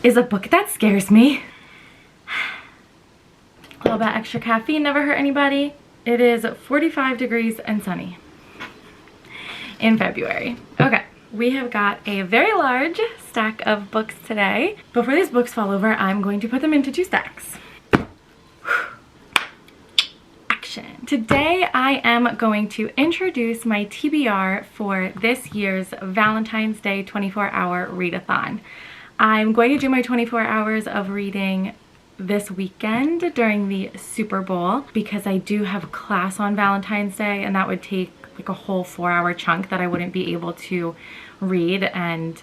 is a book that scares me. A little bit extra caffeine never hurt anybody. It is 45 degrees and sunny in February. Okay, we have got a very large stack of books today. Before these books fall over, I'm going to put them into 2 stacks. Action. Today I am going to introduce my TBR for this year's Valentine's Day 24-hour readathon. I'm going to do my 24 hours of reading this weekend during the Super Bowl because I do have class on Valentine's Day, and that would take like a whole 4-hour chunk that I wouldn't be able to read, and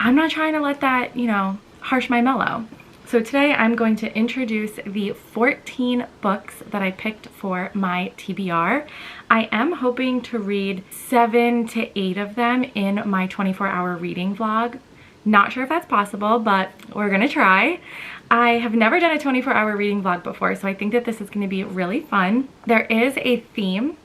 I'm not trying to let that, you know, harsh my mellow. So today I'm going to introduce the 14 books that I picked for my TBR. I am hoping to read 7 to 8 of them in my 24-hour reading vlog. Not sure if that's possible, but we're gonna try. I have never done a 24-hour reading vlog before, so I think that this is going to be really fun. There is a theme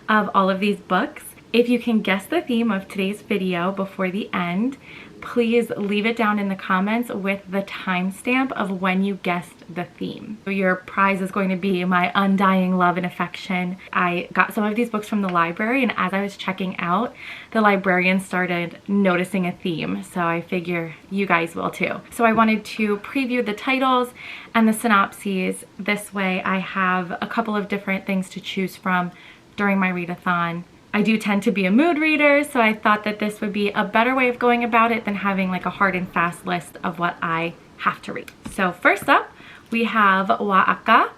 of all of these books. If you can guess the theme of today's video before the end, please leave it down in the comments with the timestamp of when you guessed the theme. Your prize is going to be my undying love and affection. I got some of these books from the library, and as I was checking out, the librarian started noticing a theme, so I figure you guys will too. So I wanted to preview the titles and the synopses. This way I have a couple of different things to choose from during my readathon. I do tend to be a mood reader, so I thought that this would be a better way of going about it than having like a hard and fast list of what I have to read. So first up, we have Waa'aka,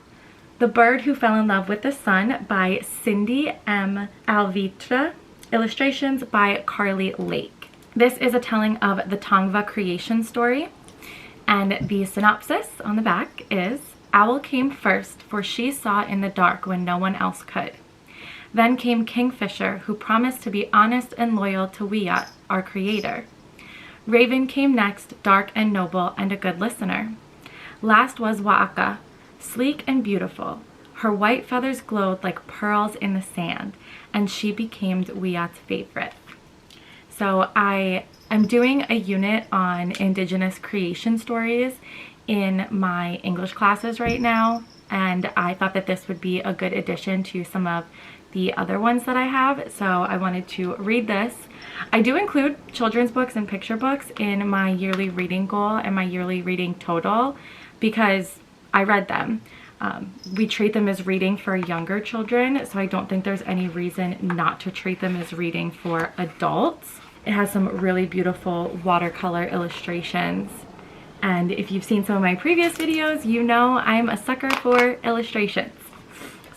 The Bird Who Fell in Love with the Sun by Cindy M. Alvitre, illustrations by Carly Lake. This is a telling of the Tongva creation story, and the synopsis on the back is, Owl came first, for she saw in the dark when no one else could. Then came Kingfisher, who promised to be honest and loyal to Wiat, our creator. Raven came next, dark and noble and a good listener. Last was Waa'aka, sleek and beautiful. Her white feathers glowed like pearls in the sand, and she became Wiat's favorite. So I am doing a unit on Indigenous creation stories in my English classes right now, and I thought that this would be a good addition to some of the other ones that I have, so I wanted to read this. I do include children's books and picture books in my yearly reading goal and my yearly reading total because I read them. We treat them as reading for younger children, so I don't think there's any reason not to treat them as reading for adults. It has some really beautiful watercolor illustrations, and if you've seen some of my previous videos, you know I'm a sucker for illustrations.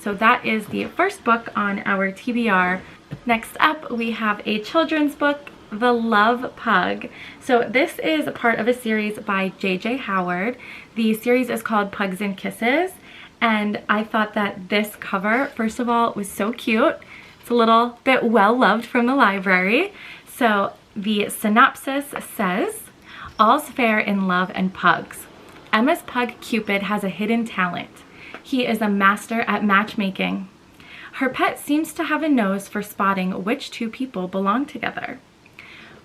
So that is the first book on our TBR. Next up, we have a children's book, The Love Pug. So this is part of a series by J.J. Howard. The series is called Pugs and Kisses, and I thought that this cover, first of all, was so cute. It's a little bit well-loved from the library. So the synopsis says, all's fair in love and pugs. Emma's pug Cupid has a hidden talent. He is a master at matchmaking. Her pet seems to have a nose for spotting which 2 people belong together.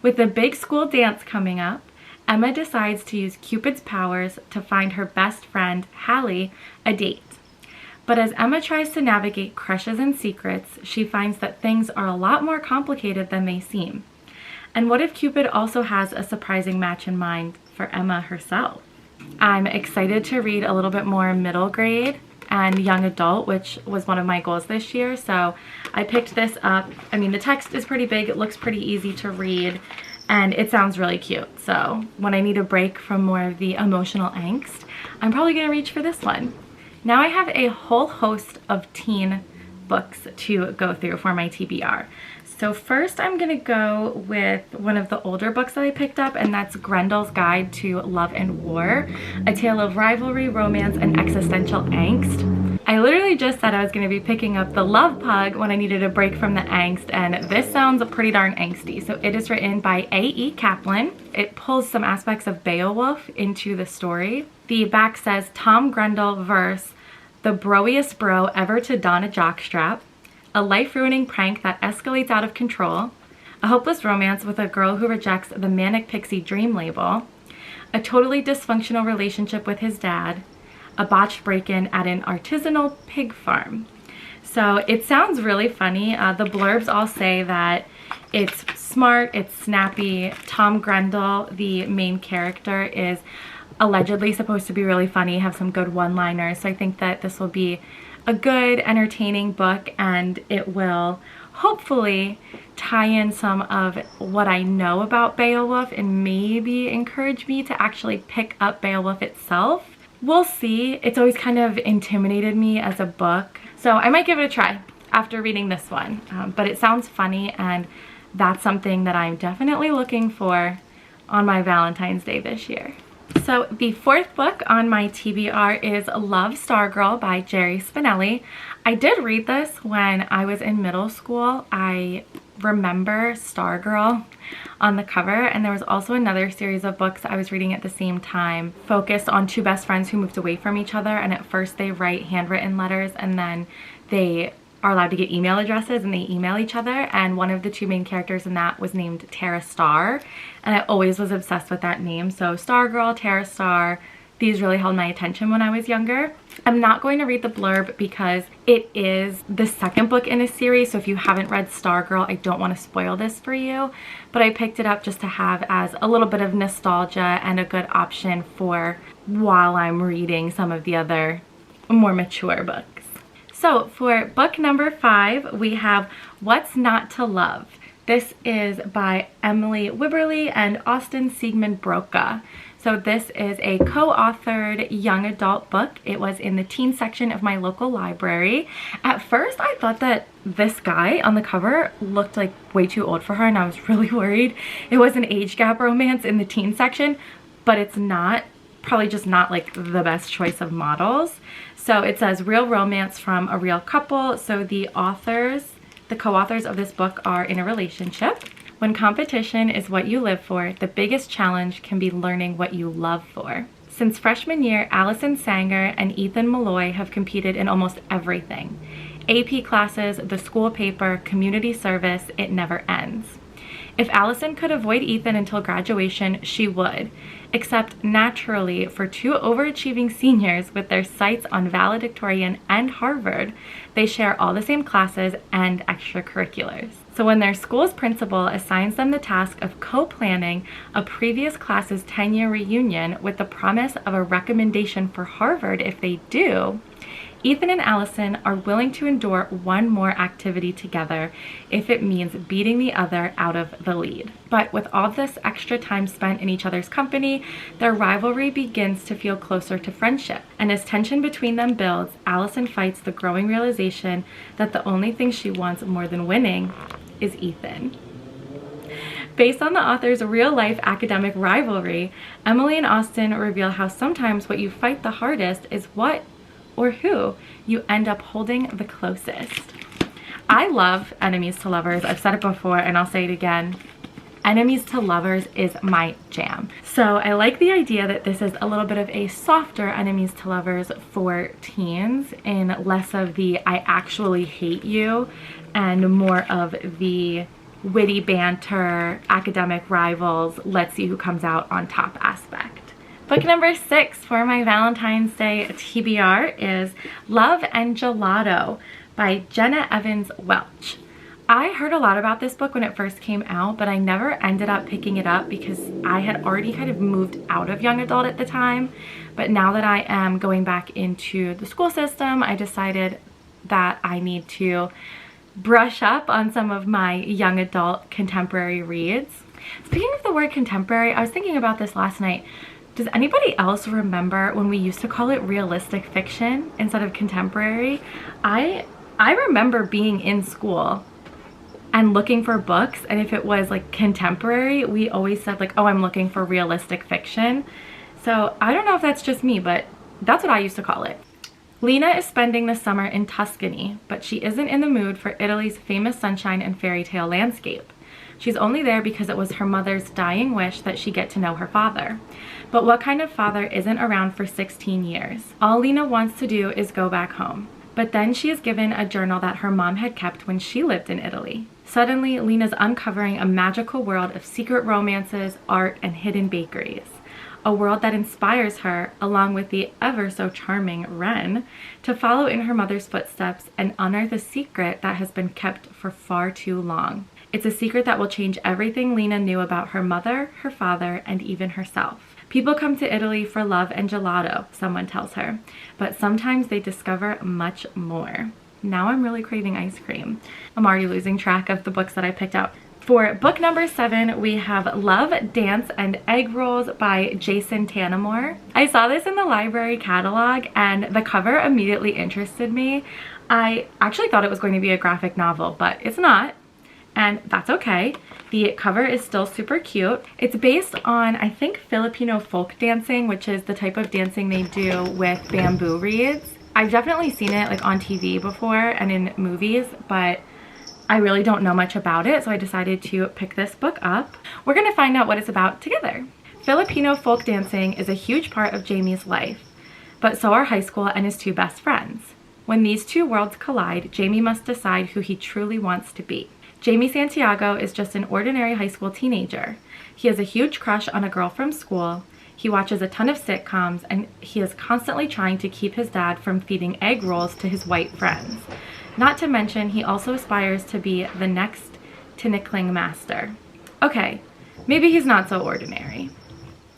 With the big school dance coming up, Emma decides to use Cupid's powers to find her best friend, Hallie, a date. But as Emma tries to navigate crushes and secrets, she finds that things are a lot more complicated than they seem. And what if Cupid also has a surprising match in mind for Emma herself? I'm excited to read a little bit more middle grade and young adult, which was one of my goals this year, so I picked this up. I mean, the text is pretty big, it looks pretty easy to read, and it sounds really cute. So when I need a break from more of the emotional angst, I'm probably gonna reach for this one. Now I have a whole host of teen books to go through for my TBR. So first I'm gonna go with one of the older books that I picked up, and that's Grendel's Guide to Love and War, a tale of rivalry, romance, and existential angst. I literally just said I was gonna be picking up The Love Pug when I needed a break from the angst, and this sounds pretty darn angsty. So it is written by A.E. Kaplan. It pulls some aspects of Beowulf into the story. The back says, Tom Grendel verse, the broiest bro ever to don a jockstrap, a life-ruining prank that escalates out of control, a hopeless romance with a girl who rejects the manic pixie dream label, a totally dysfunctional relationship with his dad, a botched break-in at an artisanal pig farm. So it sounds really funny. The blurbs all say that it's smart, it's snappy. Tom Grendel, the main character, is allegedly supposed to be really funny, have some good one-liners. So I think that this will be a good, entertaining book, and it will hopefully tie in some of what I know about Beowulf and maybe encourage me to actually pick up Beowulf itself. We'll see. It's always kind of intimidated me as a book, so I might give it a try after reading this one. But it sounds funny, and that's something that I'm definitely looking for on my Valentine's Day this year. So the fourth book on my TBR is Love, Stargirl by Jerry Spinelli. I did read this when I was in middle school. I remember Stargirl on the cover, and there was also another series of books I was reading at the same time focused on two best friends who moved away from each other, and at first they write handwritten letters and then they are allowed to get email addresses and they email each other, and one of the two main characters in that was named Tara Star, and I always was obsessed with that name. So Stargirl, Tara Star, these really held my attention when I was younger. I'm not going to read the blurb because it is the second book in a series, so if you haven't read Stargirl, I don't want to spoil this for you, but I picked it up just to have as a little bit of nostalgia and a good option for while I'm reading some of the other more mature books. So for book number 5, we have What's Not to Love. This is by Emily Wibberley and Austin Siegmund Broca. So this is a co-authored young adult book. It was in the teen section of my local library. At first, I thought that this guy on the cover looked like way too old for her, and I was really worried it was an age gap romance in the teen section, but it's not. Probably just not like the best choice of models. So it says real romance from a real couple. So the co-authors of this book are in a relationship. When competition is what you live for, the biggest challenge can be learning what you love for. Since freshman year, Allison Sanger and Ethan Malloy have competed in almost everything. AP classes, the school paper, community service, it never ends. If Allison could avoid Ethan until graduation, she would. Except naturally, for two overachieving seniors with their sights on valedictorian and Harvard, they share all the same classes and extracurriculars. So when their school's principal assigns them the task of co-planning a previous class's 10-year reunion with the promise of a recommendation for Harvard if they do, Ethan and Allison are willing to endure one more activity together if it means beating the other out of the lead. But with all this extra time spent in each other's company, their rivalry begins to feel closer to friendship. And as tension between them builds, Allison fights the growing realization that the only thing she wants more than winning is Ethan. Based on the author's real-life academic rivalry, Emily and Austin reveal how sometimes what you fight the hardest is what or who you end up holding the closest. I love enemies to lovers. I've said it before and I'll say it again. Enemies to lovers is my jam. So I like the idea that this is a little bit of a softer enemies to lovers for teens and less of the I actually hate you and more of the witty banter, academic rivals, let's see who comes out on top aspect. Book number 6 for my Valentine's Day TBR is Love and Gelato by Jenna Evans Welch. I heard a lot about this book when it first came out, but I never ended up picking it up because I had already kind of moved out of young adult at the time. But now that I am going back into the school system, I decided that I need to brush up on some of my young adult contemporary reads. Speaking of the word contemporary, I was thinking about this last night. Does anybody else remember when we used to call it realistic fiction instead of contemporary? I remember being in school and looking for books, and if it was like contemporary, we always said like, oh, I'm looking for realistic fiction. So I don't know if that's just me, but that's what I used to call it. Lena is spending the summer in Tuscany, but she isn't in the mood for Italy's famous sunshine and fairy tale landscape. She's only there because it was her mother's dying wish that she get to know her father. But what kind of father isn't around for 16 years? All Lena wants to do is go back home. But then she is given a journal that her mom had kept when she lived in Italy. Suddenly, Lena's uncovering a magical world of secret romances, art, and hidden bakeries. a world that inspires her, along with the ever so charming Wren, to follow in her mother's footsteps and unearth a secret that has been kept for far too long. It's a secret that will change everything Lena knew about her mother, her father, and even herself. People come to Italy for love and gelato, someone tells her, but sometimes they discover much more. Now I'm really craving ice cream. I'm already losing track of the books that I picked out. For book number 7, we have Love, Dance, and Eggrolls by Jason Tanamore. I saw this in the library catalog and the cover immediately interested me. I actually thought it was going to be a graphic novel, but it's not, and that's okay. The cover is still super cute. It's based on, I think, Filipino folk dancing, which is the type of dancing they do with bamboo reeds. I've definitely seen it like on TV before and in movies, but I really don't know much about it, so I decided to pick this book up. We're gonna find out what it's about together. Filipino folk dancing is a huge part of Jamie's life, but so are high school and his 2 best friends. When these 2 worlds collide, Jamie must decide who he truly wants to be. Jamie Santiago is just an ordinary high school teenager. He has a huge crush on a girl from school. He watches a ton of sitcoms, and he is constantly trying to keep his dad from feeding egg rolls to his white friends. Not to mention, he also aspires to be the next tinikling master. Okay, maybe he's not so ordinary.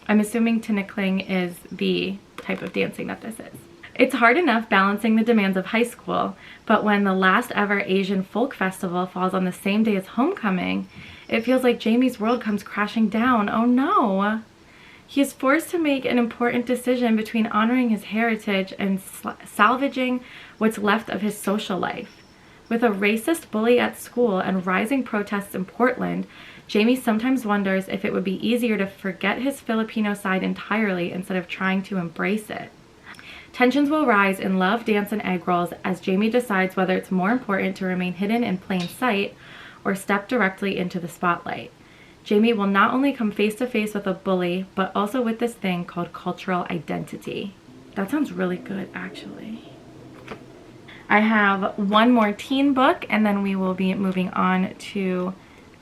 I'm assuming tinikling is the type of dancing that this is. It's hard enough balancing the demands of high school, but when the last ever Asian folk festival falls on the same day as homecoming, it feels like Jamie's world comes crashing down. Oh no! He is forced to make an important decision between honoring his heritage and salvaging what's left of his social life. With a racist bully at school and rising protests in Portland, Jamie sometimes wonders if it would be easier to forget his Filipino side entirely instead of trying to embrace it. Tensions will rise in Love, Dance, and Eggrolls as Jamie decides whether it's more important to remain hidden in plain sight or step directly into the spotlight. Jamie will not only come face to face with a bully, but also with this thing called cultural identity. That sounds really good, actually. I have one more teen book, and then we will be moving on to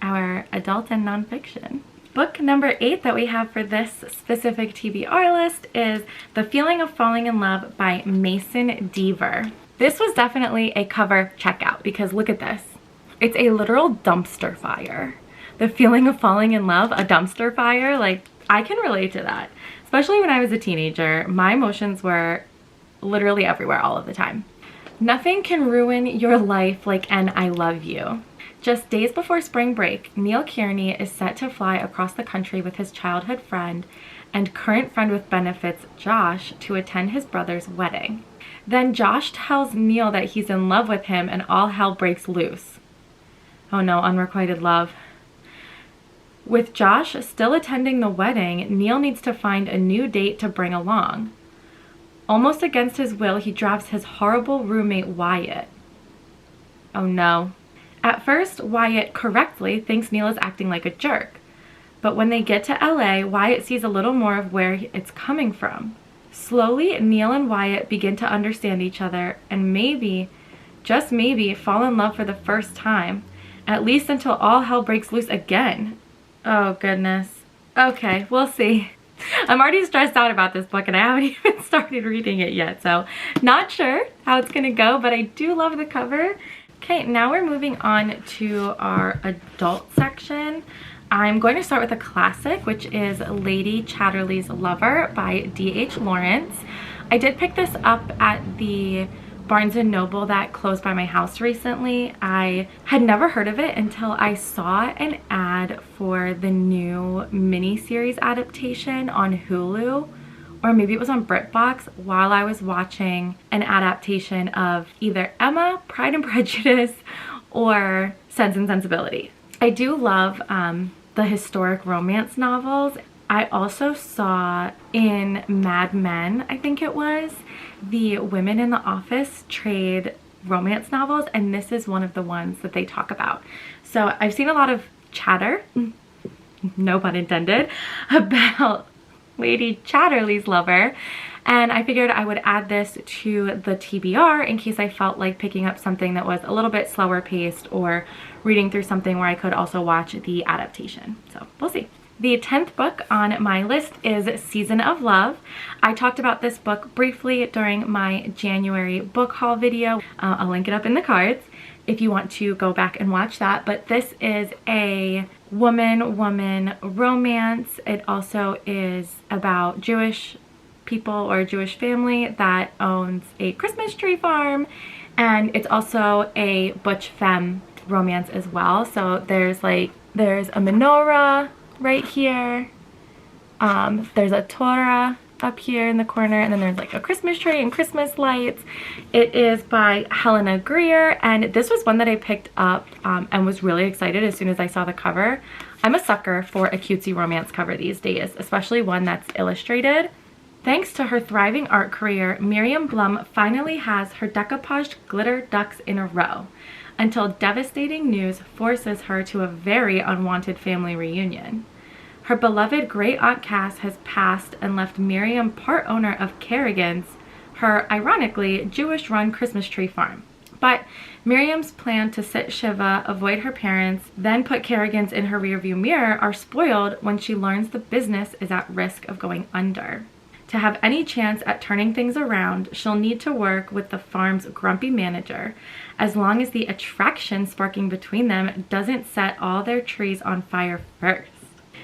our adult and nonfiction. Book number 8 that we have for this specific TBR list is The Feeling of Falling in Love by Mason Deaver. This was definitely a cover checkout because look at this. It's a literal dumpster fire. The feeling of falling in love, a dumpster fire, like I can relate to that. Especially when I was a teenager, my emotions were literally everywhere all of the time. Nothing can ruin your life like an I love you. Just days before spring break, Neil Kearney is set to fly across the country with his childhood friend and current friend with benefits, Josh, to attend his brother's wedding. Then Josh tells Neil that he's in love with him and all hell breaks loose. Oh no, unrequited love. With Josh still attending the wedding, Neil needs to find a new date to bring along. Almost against his will, he drops his horrible roommate Wyatt. Oh no. At first, Wyatt correctly thinks Neil is acting like a jerk. But when they get to LA, Wyatt sees a little more of where it's coming from. Slowly, Neil and Wyatt begin to understand each other and maybe, just maybe, fall in love for the first time. At least until all hell breaks loose again. Oh goodness. Okay, we'll see. I'm already stressed out about this book and I haven't even started reading it yet, so not sure how it's gonna go, but I do love the cover. Okay, now we're moving on to our adult section. I'm going to start with a classic, which is Lady Chatterley's Lover by D.H. Lawrence. I did pick this up at the Barnes & Noble that closed by my house recently. I had never heard of it until I saw an ad for the new miniseries adaptation on Hulu, or maybe it was on BritBox, while I was watching an adaptation of either Emma, Pride and Prejudice, or Sense and Sensibility. I do love the historic romance novels. I also saw in Mad Men, I think it was, the women in the office trade romance novels, and this is one of the ones that they talk about. So I've seen a lot of chatter, no pun intended, about Lady Chatterley's Lover, and I figured I would add this to the TBR in case I felt like picking up something that was a little bit slower paced or reading through something where I could also watch the adaptation. So we'll see. The 10th book on my list is Season of Love. I talked about this book briefly during my January book haul video. I'll link it up in the cards if you want to go back and watch that. But this is a woman-woman romance. It also is about Jewish people or a Jewish family that owns a Christmas tree farm. And it's also a butch femme romance as well. So there's a menorah right here. There's a Torah up here in the corner, and then there's like a Christmas tree and Christmas lights. It is by Helena Greer, and this was one that I picked up and was really excited as soon as I saw the cover. I'm a sucker for a cutesy romance cover these days, especially one that's illustrated. Thanks to her thriving art career, Miriam Blum finally has her decoupaged glitter ducks in a row, until devastating news forces her to a very unwanted family reunion. Her beloved great aunt Cass has passed and left Miriam part owner of Kerrigan's, her ironically Jewish-run Christmas tree farm. But Miriam's plan to sit Shiva, avoid her parents, then put Kerrigan's in her rearview mirror are spoiled when she learns the business is at risk of going under. To have any chance at turning things around, she'll need to work with the farm's grumpy manager, as long as the attraction sparking between them doesn't set all their trees on fire first.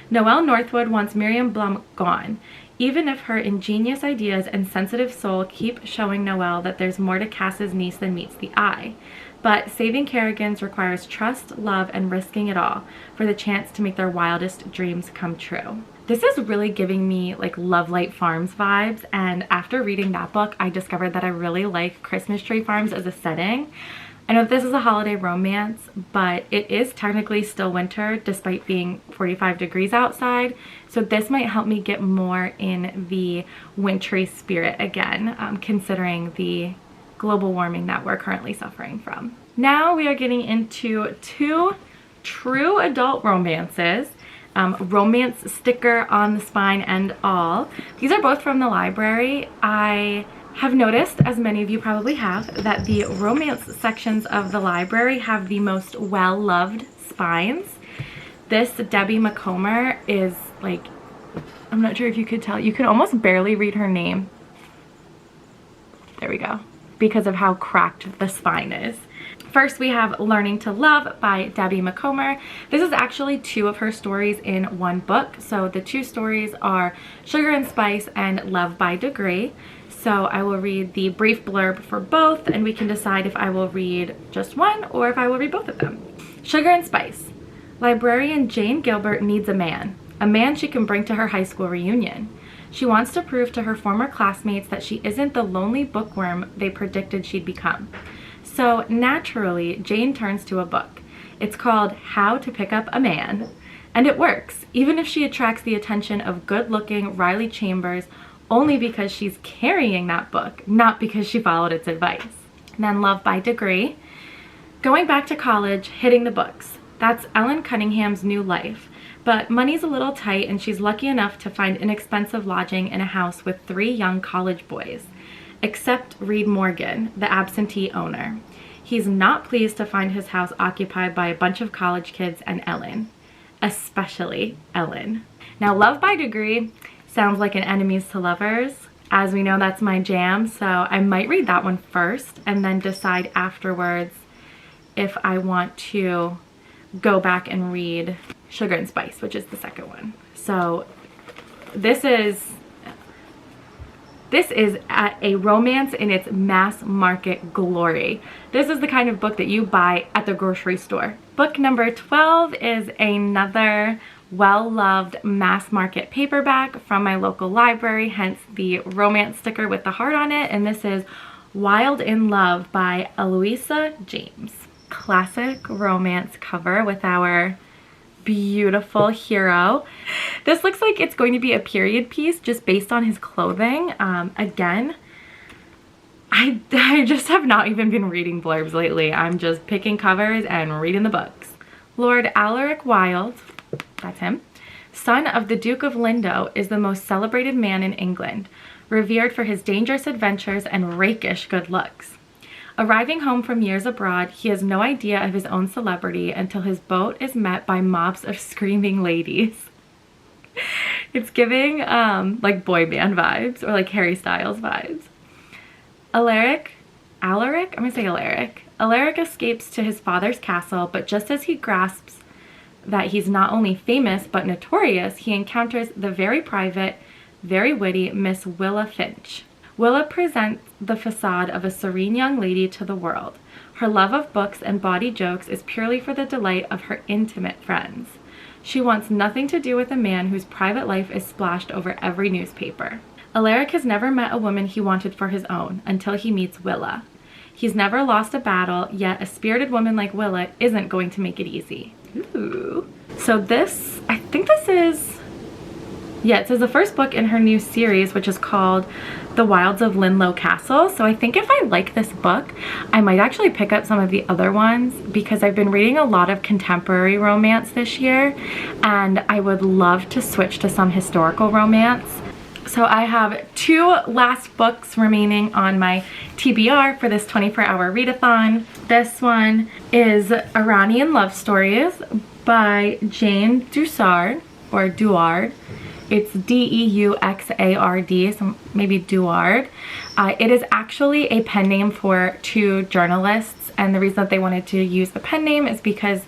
Noelle Northwood wants Miriam Blum gone, even if her ingenious ideas and sensitive soul keep showing Noelle that there's more to Cass's niece than meets the eye. But saving Kerrigan's requires trust, love, and risking it all for the chance to make their wildest dreams come true. This is really giving me like Love Light Farms vibes, and after reading that book, I discovered that I really like Christmas tree farms as a setting. I know this is a holiday romance, but it is technically still winter despite being 45 degrees outside. So this might help me get more in the wintry spirit again, considering the global warming that we're currently suffering from. Now we are getting into two true adult romances. Romance sticker on the spine and all. These are both from the library. I have noticed, as many of you probably have, that the romance sections of the library have the most well-loved spines. This Debbie McComber is like, I'm not sure if you could tell, you can almost barely read her name. There we go. Because of how cracked the spine is. First, we have Learning to Love by Debbie McComber. This is actually two of her stories in one book. So the two stories are Sugar and Spice and Love by Degree. So I will read the brief blurb for both, and we can decide if I will read just one or if I will read both of them. Sugar and Spice. Librarian Jane Gilbert needs a man she can bring to her high school reunion. She wants to prove to her former classmates that she isn't the lonely bookworm they predicted she'd become. So naturally, Jane turns to a book. It's called How to Pick Up a Man. And it works, even if she attracts the attention of good-looking Riley Chambers only because she's carrying that book, not because she followed its advice. And then Love by Degree. Going back to college, hitting the books. That's Ellen Cunningham's new life. But money's a little tight, and she's lucky enough to find inexpensive lodging in a house with 3 young college boys. Except Reed Morgan, the absentee owner. He's not pleased to find his house occupied by a bunch of college kids and Ellen. Especially Ellen. Now, Love by Degree sounds like an enemies to lovers. As we know, that's my jam, so I might read that one first and then decide afterwards if I want to go back and read Sugar and Spice, which is the second one. So this is a romance in its mass market glory. This is the kind of book that you buy at the grocery store. Book number 12 is another well-loved mass market paperback from my local library, hence the romance sticker with the heart on it. And this is Wilde in Love by Eloisa James. Classic romance cover with our beautiful hero. This looks like it's going to be a period piece just based on his clothing. Again, I just have not even been reading blurbs lately. I'm just picking covers and reading the books. Lord Alaric Wilde, that's him, son of the Duke of Lindo, is the most celebrated man in England, revered for his dangerous adventures and rakish good looks. Arriving home from years abroad, he has no idea of his own celebrity until his boat is met by mobs of screaming ladies. It's giving like boy band vibes or like Harry Styles vibes. Alaric, I'm gonna say Alaric. Alaric escapes to his father's castle, but just as he grasps that he's not only famous but notorious, he encounters the very private, very witty Miss Willa Finch. Willa presents the facade of a serene young lady to the world. Her love of books and bawdy jokes is purely for the delight of her intimate friends. She wants nothing to do with a man whose private life is splashed over every newspaper. Alaric has never met a woman he wanted for his own until he meets Willa. He's never lost a battle, yet a spirited woman like Willa isn't going to make it easy. Ooh. So this, I think this is, yeah, it says the first book in her new series, which is called The Wildes of Linlow Castle. So I think if I like this book, I might actually pick up some of the other ones because I've been reading a lot of contemporary romance this year and I would love to switch to some historical romance. So I have 2 last books remaining on my TBR for this 24-hour readathon. This one is Iranian Love Stories by Jane Duxard, or Duard. It's D-E-U-X-A-R-D, so maybe Duard. It is actually a pen name for 2 journalists, and the reason that they wanted to use the pen name is because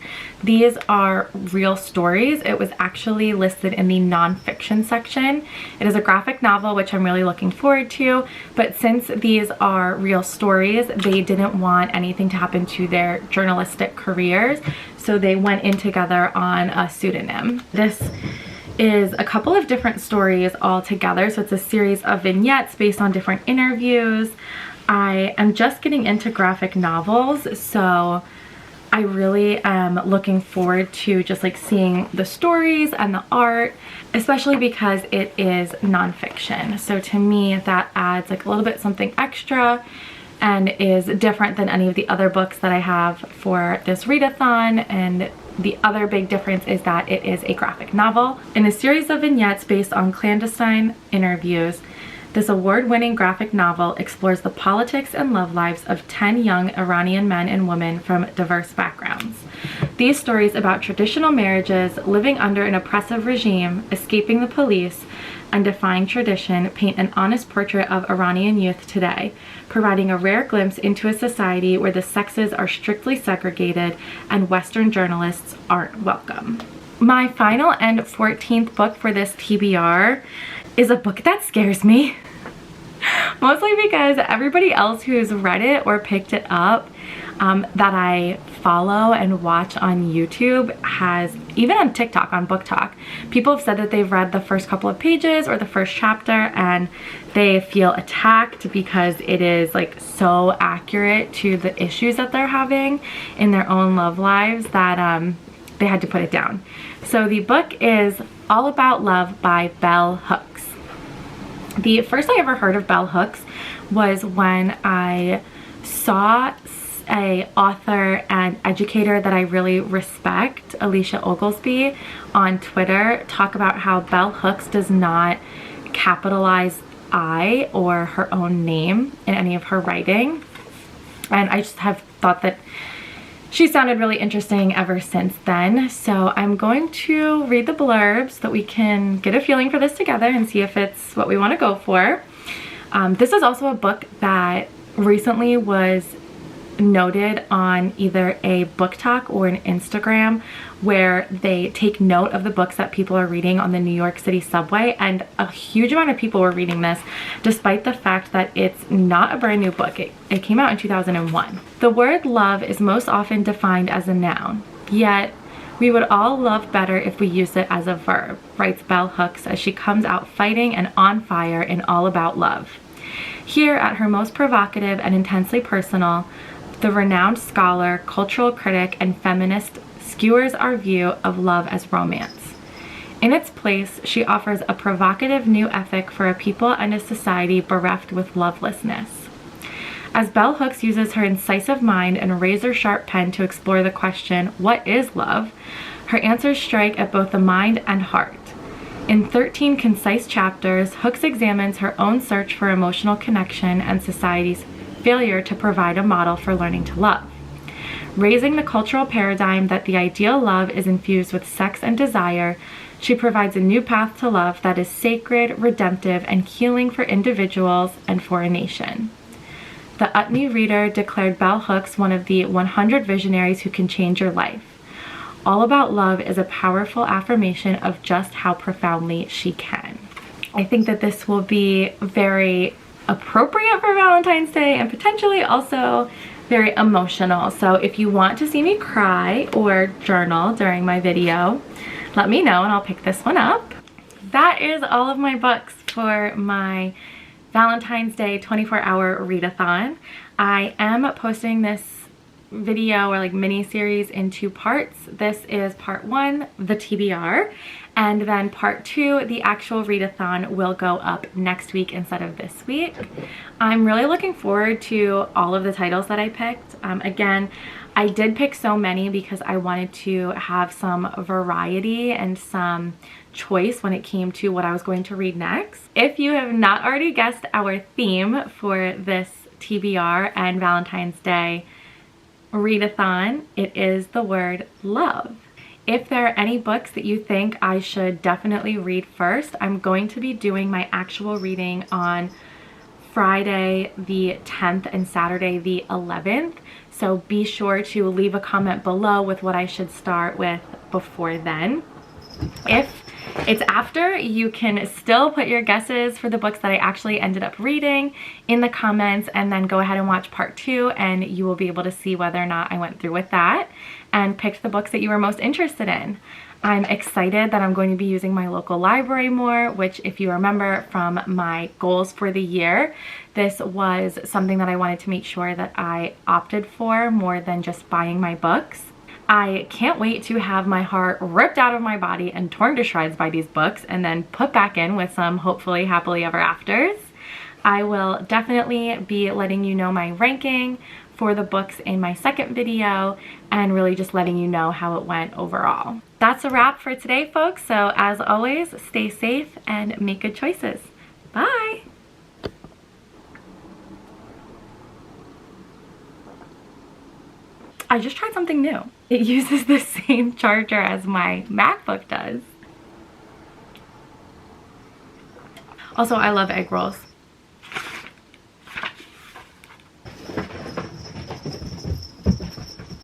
these are real stories. It was actually listed in the nonfiction section. It is a graphic novel, which I'm really looking forward to, but since these are real stories, they didn't want anything to happen to their journalistic careers, so they went in together on a pseudonym. This is a couple of different stories all together, so it's a series of vignettes based on different interviews. I am just getting into graphic novels, so I really am looking forward to just like seeing the stories and the art, especially because it is nonfiction. So to me, that adds like a little bit something extra and is different than any of the other books that I have for this readathon. And the other big difference is that it is a graphic novel. In a series of vignettes based on clandestine interviews, this award-winning graphic novel explores the politics and love lives of 10 young Iranian men and women from diverse backgrounds. These stories about traditional marriages, living under an oppressive regime, escaping the police, and defying tradition paint an honest portrait of Iranian youth today, providing a rare glimpse into a society where the sexes are strictly segregated and Western journalists aren't welcome. My final and 14th book for this TBR is a book that scares me. Mostly because everybody else who's read it or picked it up that I follow and watch on YouTube has, even on TikTok, on Book Talk, people have said that they've read the first couple of pages or the first chapter and they feel attacked because it is like so accurate to the issues that they're having in their own love lives that they had to put it down. So the book is All About Love by Bell Hooks. The first I ever heard of Bell Hooks was when I saw a author and educator that I really respect, Alicia Oglesby, on Twitter talk about how Bell Hooks does not capitalize I or her own name in any of her writing. And I just have thought that she sounded really interesting ever since then. So I'm going to read the blurbs so that we can get a feeling for this together and see if it's what we want to go for. This is also a book that recently was noted on either a Book Talk or an Instagram where they take note of the books that people are reading on the New York City subway, and a huge amount of people were reading this despite the fact that it's not a brand new book. It came out in 2001. The word love is most often defined as a noun, yet we would all love better if we used it as a verb, writes Bell Hooks as she comes out fighting and on fire in All About Love. Here, at her most provocative and intensely personal, the renowned scholar, cultural critic, and feminist skewers our view of love as romance. In its place, she offers a provocative new ethic for a people and a society bereft with lovelessness. As Bell Hooks uses her incisive mind and razor-sharp pen to explore the question, what is love? Her answers strike at both the mind and heart. In 13 concise chapters, Hooks examines her own search for emotional connection and society's failure to provide a model for learning to love. Raising the cultural paradigm that the ideal love is infused with sex and desire, She provides a new path to love that is sacred, redemptive, and healing for individuals and for a nation. The Utne reader declared bell hooks one of the 100 visionaries who can change your life. All About Love is a powerful affirmation of just how profoundly she can. I think that this will be very appropriate for Valentine's Day and potentially also very emotional. So if you want to see me cry or journal during my video, let me know and I'll pick this one up. That is all of my books for my Valentine's Day 24-hour readathon. I am posting this video or like mini series in 2 parts. This is part 1, the TBR, and then part 2, the actual readathon, will go up next week instead of this week. I'm really looking forward to all of the titles that I picked. Again, I did pick so many because I wanted to have some variety and some choice when it came to what I was going to read next. If you have not already guessed our theme for this TBR and Valentine's Day readathon, it is the word love. If there are any books that you think I should definitely read first, I'm going to be doing my actual reading on Friday the 10th and Saturday the 11th. So be sure to leave a comment below with what I should start with before then. If it's after, you can still put your guesses for the books that I actually ended up reading in the comments, and then go ahead and watch part 2 and you will be able to see whether or not I went through with that and picked the books that you were most interested in. I'm excited that I'm going to be using my local library more, which, if you remember from my goals for the year, this was something that I wanted to make sure that I opted for more than just buying my books. I can't wait to have my heart ripped out of my body and torn to shreds by these books and then put back in with some hopefully happily ever afters. I will definitely be letting you know my ranking for the books in my second video and really just letting you know how it went overall. That's a wrap for today, folks. So as always, stay safe and make good choices. Bye! I just tried something new. It uses the same charger as my MacBook does. Also, I love egg rolls.